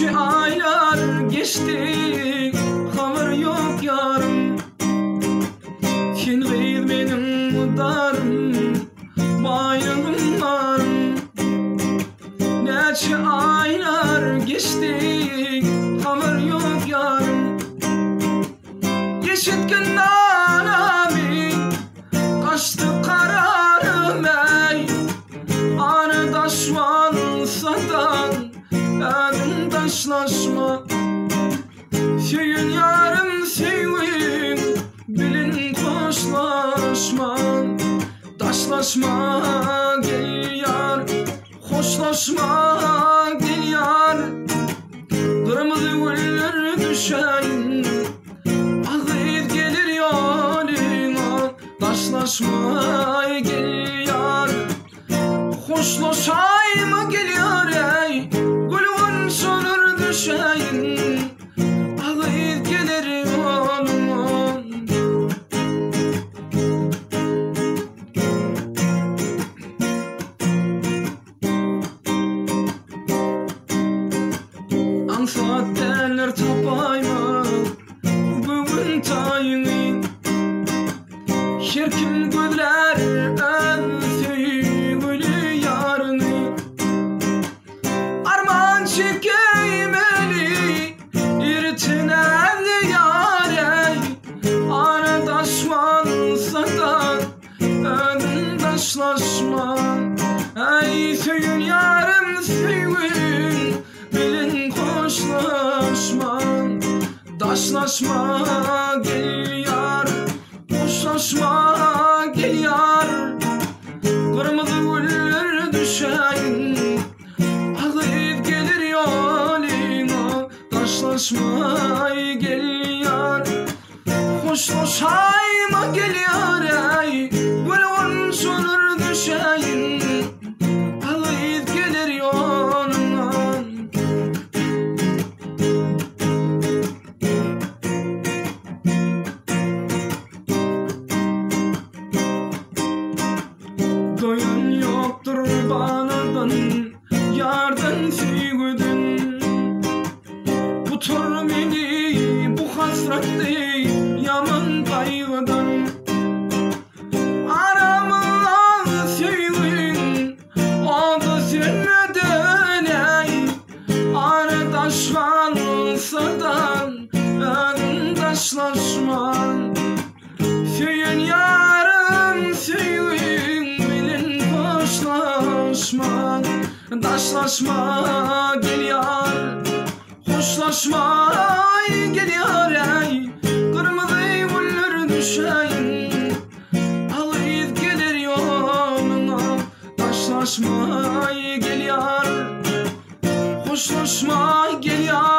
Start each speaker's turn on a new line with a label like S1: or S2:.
S1: Neçe aylar geçti, haber yok yarım. Kim gıyır benim mudarım, bayrağım varım. Neçe aylar geçti, haber yok yarım. Yeşil günden abi, kaçtı kararım ey. Aradaş varsa da ödüm taşlaşma. Söyün yarım söyün, bilin koşlaşma. Taşlaşma gel yar, hoşlaşma gel yar. Kırmızı güller düşeyin, ağlayıp gelir yoluna. Taşlaşma gel yar, hoşlaşayım gel yar ey. Gülün solur düşeyin, ağlayıp gelir yoluna. Ansat derler tapayma bugün tayını. Her kim gözler sevgili yarını. Arman çekeymeli irtinen yar ey. Aradaş varsa da ödün taşlaşma. Ey söyün yarım söyün, bilin koşlaşma. Taşlaşma gel yar, hoşlaşma gel yar. Kırmızı güller düşeyin, ağlayıp gelir yoluna. Taşlaşma gel yar, hoşlaşayma gel yar ey. Gülün solur düşeyin, ağlayıp gelir yoluna. Doyun yoktur banadan, yardan sevgiden. Tutur beni bu hasretli yaman kaygıdan. Aramla sevgin, o da sürmeden ey. Aradaş varsa da ödün taşlaşma. Söyün yarın söyün, bilin koşlaşma. Taşlaşma gel yar, hoşlaşma gel yar ey. Kırmızı güller düşeyin, ağlayıp gelir yoluna. Taşlaşma gel yar, hoşlaşma gel yar.